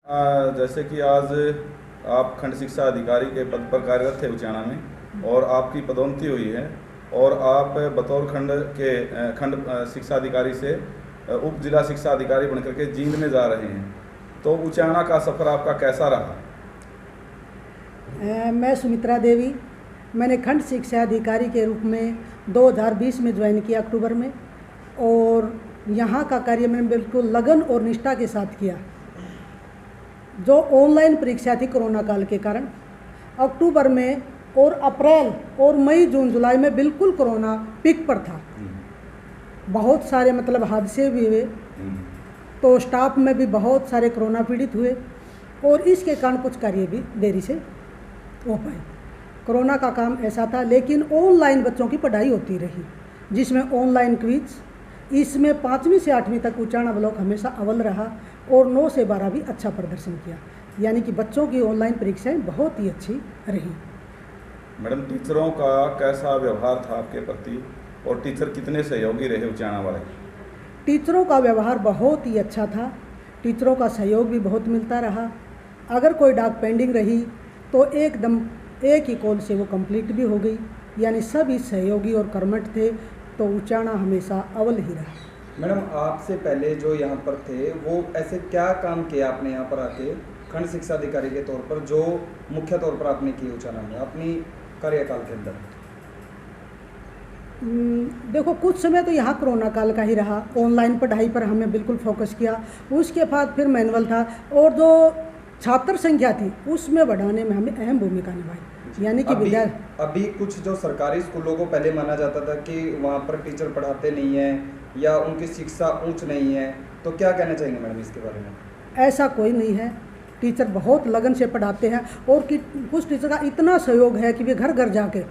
जैसे कि आज आप खंड शिक्षा अधिकारी के पद पर कार्यरत थे उचाना में और आपकी पदोन्नति हुई है और आप बतौर खंड शिक्षा अधिकारी से उप जिला शिक्षा अधिकारी बनकर के जींद में जा रहे हैं, तो उचाना का सफ़र आपका कैसा रहा? मैं सुमित्रा देवी, मैंने खंड शिक्षा अधिकारी के रूप में 2020 में ज्वाइन किया अक्टूबर में, और यहाँ का कार्य मैंने बिल्कुल लगन और निष्ठा के साथ किया। जो ऑनलाइन परीक्षा थी कोरोना काल के कारण, अक्टूबर में और अप्रैल और मई जून जुलाई में बिल्कुल कोरोना पीक पर था। बहुत सारे हादसे भी हुए, तो स्टाफ में भी बहुत सारे कोरोना पीड़ित हुए और इसके कारण कुछ कार्य भी देरी से हो पाए। कोरोना का काम ऐसा था, लेकिन ऑनलाइन बच्चों की पढ़ाई होती रही, जिसमें ऑनलाइन क्विज, इसमें 5वीं से 8वीं तक उचाना ब्लॉक हमेशा अव्वल रहा और 9 से 12 भी अच्छा प्रदर्शन किया। यानी कि बच्चों की ऑनलाइन परीक्षाएं बहुत ही अच्छी रही। मैडम, टीचरों का कैसा व्यवहार था आपके प्रति और टीचर कितने सहयोगी रहे उचाना वाले? टीचरों का व्यवहार बहुत ही अच्छा था, टीचरों का सहयोग भी बहुत मिलता रहा। अगर कोई डाक पेंडिंग रही तो एकदम एक ही कॉल से वो कंप्लीट भी हो गई। यानी सभी सहयोगी और कर्मठ थे, तो उचाना हमेशा अव्वल ही रहा। मैडम, आपसे पहले जो यहाँ पर थे वो ऐसे क्या काम किया आपने यहाँ पर आके खंड शिक्षा अधिकारी के तौर पर, जो मुख्य तौर पर आपने किए उचाना में अपनी कार्यकाल के अंदर? देखो, कुछ समय तो यहाँ कोरोना काल का ही रहा, ऑनलाइन पढ़ाई पर हमें बिल्कुल फोकस किया। उसके बाद फिर मैनुअल था और जो छात्र संख्या थी उसमें बढ़ाने में हमें अहम भूमिका निभाई। यानी कि अभी कुछ जो सरकारी स्कूलों को पहले माना जाता था कि वहाँ पर टीचर पढ़ाते नहीं हैं या उनकी शिक्षा उच्च नहीं है, तो क्या कहना चाहेंगे मैडम इसके बारे में? ऐसा कोई नहीं है, टीचर बहुत लगन से पढ़ाते हैं और कुछ टीचर का इतना सहयोग है कि वे घर घर जाके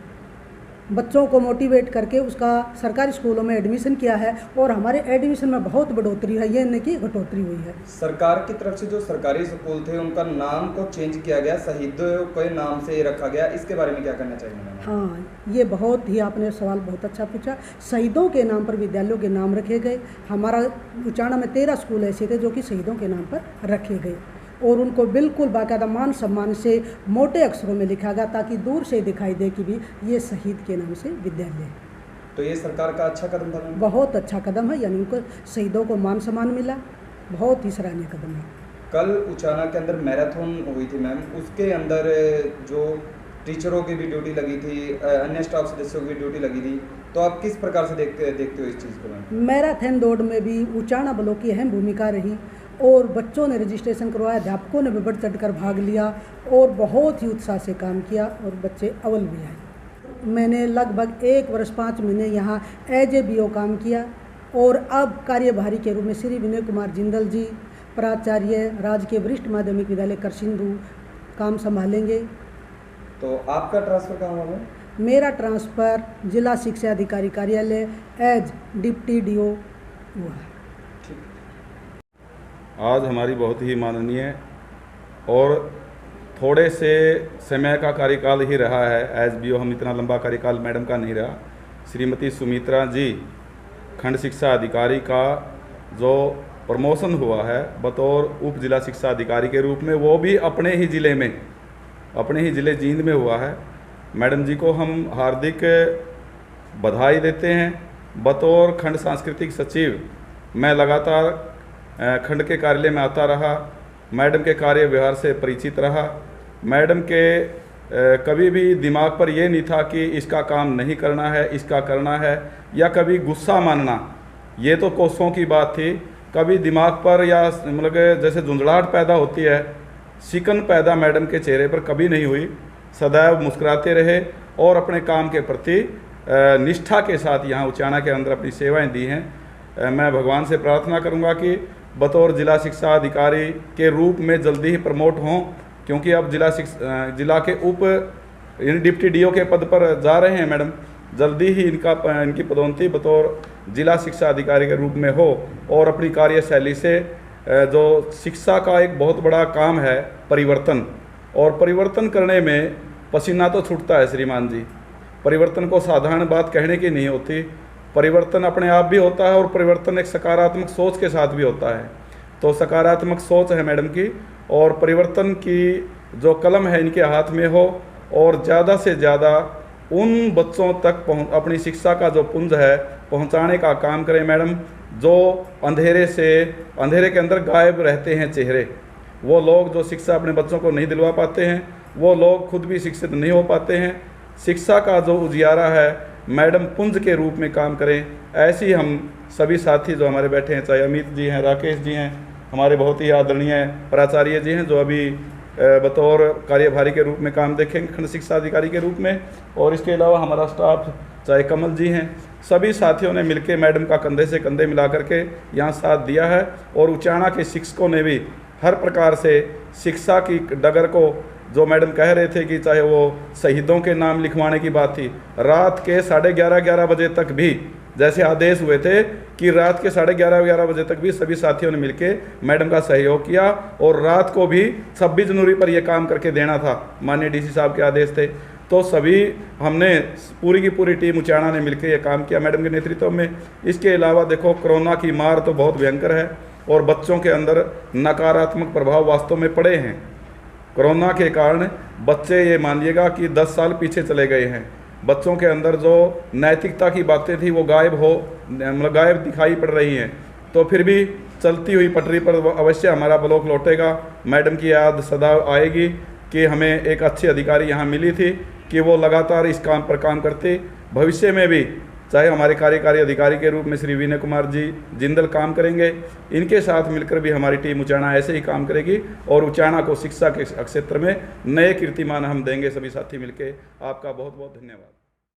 बच्चों को मोटिवेट करके उसका सरकारी स्कूलों में एडमिशन किया है और हमारे एडमिशन में बहुत बढ़ोतरी है, ये नहीं कि घटोतरी हुई है। सरकार की तरफ से जो सरकारी स्कूल थे उनका नाम को चेंज किया गया, शहीदों के नाम से रखा गया, इसके बारे में क्या करना चाहिए? हाँ, ये बहुत ही आपने सवाल बहुत अच्छा पूछा। शहीदों के नाम पर विद्यालयों के नाम रखे गए। हमारा उचाना में 13 स्कूल ऐसे थे जो कि शहीदों के नाम पर रखे गए और उनको बिल्कुल बाकायदा मान सम्मान से मोटे अक्षरों में लिखा गया, ताकि दूर से दिखाई दे कि भी ये शहीद के नाम से विद्यालय है। तो ये सरकार का अच्छा कदम था? बहुत अच्छा कदम है, यानी उनको शहीदों को मान सम्मान मिला, बहुत ही सराहनीय कदम है। कल उचाना के अंदर मैराथन हुई थी मैम, उसके अंदर जो टीचरों की भी ड्यूटी लगी थी, अन्य स्टाफ सदस्यों की भी ड्यूटी लगी थी, तो आप किस प्रकार से देखते हो इस चीज़ को मैम? मैराथन दौड़ में भी उचाना ब्लॉक की अहम भूमिका रही और बच्चों ने रजिस्ट्रेशन करवाया, अध्यापकों ने भी बढ़ चढ़कर भाग लिया और बहुत ही उत्साह से काम किया और बच्चे अव्वल भी आए। मैंने लगभग 1 वर्ष 5 महीने यहाँ एज ए BO काम किया और अब कार्यभारी के रूप में श्री विनय कुमार जिंदल जी, प्राचार्य राजकीय वरिष्ठ माध्यमिक विद्यालय करसिंधु, काम संभालेंगे। तो आपका ट्रांसफ़र कहाँ हुआ? मेरा ट्रांसफ़र जिला शिक्षा अधिकारी कार्यालय एज डिप्टी DO हुआ। आज हमारी बहुत ही माननीय और थोड़े से समय का कार्यकाल ही रहा है, एज BO हम इतना लंबा कार्यकाल मैडम का नहीं रहा। श्रीमती सुमित्रा जी, खंड शिक्षा अधिकारी का जो प्रमोशन हुआ है बतौर उप जिला शिक्षा अधिकारी के रूप में, वो भी अपने ही ज़िले जींद में हुआ है। मैडम जी को हम हार्दिक बधाई देते हैं। बतौर खंड सांस्कृतिक सचिव मैं लगातार खंड के कार्यालय में आता रहा, मैडम के कार्य व्यवहार से परिचित रहा। मैडम के कभी भी दिमाग पर ये नहीं था कि इसका काम नहीं करना है, इसका करना है, या कभी गुस्सा मानना, ये तो कोसों की बात थी। कभी दिमाग पर या जैसे झुंझलाहट पैदा होती है, शिकन पैदा मैडम के चेहरे पर कभी नहीं हुई। सदैव मुस्कुराते रहे और अपने काम के प्रति निष्ठा के साथ यहाँ उचाना के अंदर अपनी सेवाएं दी हैं। मैं भगवान से प्रार्थना करूँगा कि बतौर जिला शिक्षा अधिकारी के रूप में जल्दी ही प्रमोट हों, क्योंकि अब जिला के उप डिप्टी DO के पद पर जा रहे हैं मैडम। जल्दी ही इनकी पदोन्नति बतौर जिला शिक्षा अधिकारी के रूप में हो और अपनी कार्यशैली से जो शिक्षा का एक बहुत बड़ा काम है परिवर्तन, और परिवर्तन करने में पसीना तो छूटता है श्रीमान जी। परिवर्तन को साधारण बात कहने की नहीं होती, परिवर्तन अपने आप भी होता है और परिवर्तन एक सकारात्मक सोच के साथ भी होता है। तो सकारात्मक सोच है मैडम की और परिवर्तन की जो कलम है इनके हाथ में हो और ज़्यादा से ज़्यादा उन बच्चों तक अपनी शिक्षा का जो पुंज है पहुंचाने का काम करें मैडम, जो अंधेरे के अंदर गायब रहते हैं चेहरे, वो लोग जो शिक्षा अपने बच्चों को नहीं दिलवा पाते हैं, वो लोग खुद भी शिक्षित नहीं हो पाते हैं। शिक्षा का जो उजियारा है मैडम पुंज के रूप में काम करें। ऐसे ही हम सभी साथी जो हमारे बैठे हैं, चाहे अमित जी हैं, राकेश जी हैं, हमारे बहुत ही आदरणीय प्राचार्य जी हैं जो अभी बतौर कार्यभारी के रूप में काम देखेंगे खंड शिक्षा अधिकारी के रूप में, और इसके अलावा हमारा स्टाफ चाहे कमल जी हैं, सभी साथियों ने मिलकर मैडम का कंधे से कंधे मिला करके यहाँ साथ दिया है। और उचाना के शिक्षकों ने भी हर प्रकार से शिक्षा की डगर को, जो मैडम कह रहे थे कि चाहे वो शहीदों के नाम लिखवाने की बात थी, रात के 11:30 बजे तक भी जैसे आदेश हुए थे कि रात के 11:30 बजे तक भी सभी साथियों ने मिलकर मैडम का सहयोग किया, और रात को भी 26 जनवरी पर यह काम करके देना था, माननीय डीसी साहब के आदेश थे। तो सभी हमने पूरी की पूरी टीम उचाना ने मिलकर यह काम किया मैडम के नेतृत्व में। इसके अलावा देखो कोरोना की मार तो बहुत भयंकर है और बच्चों के अंदर नकारात्मक प्रभाव वास्तव में पड़े हैं। कोरोना के कारण बच्चे ये मानिएगा कि 10 साल पीछे चले गए हैं। बच्चों के अंदर जो नैतिकता की बातें थी वो गायब दिखाई पड़ रही हैं। तो फिर भी चलती हुई पटरी पर अवश्य हमारा ब्लॉक लौटेगा। मैडम की याद सदा आएगी कि हमें एक अच्छी अधिकारी यहाँ मिली थी कि वो लगातार इस काम पर काम करते, भविष्य में भी चाहे हमारे कार्यकारी अधिकारी के रूप में श्री विनय कुमार जी जिंदल काम करेंगे, इनके साथ मिलकर भी हमारी टीम उचाना ऐसे ही काम करेगी और उचाना को शिक्षा के क्षेत्र में नए कीर्तिमान हम देंगे सभी साथी मिलकर। आपका बहुत बहुत धन्यवाद।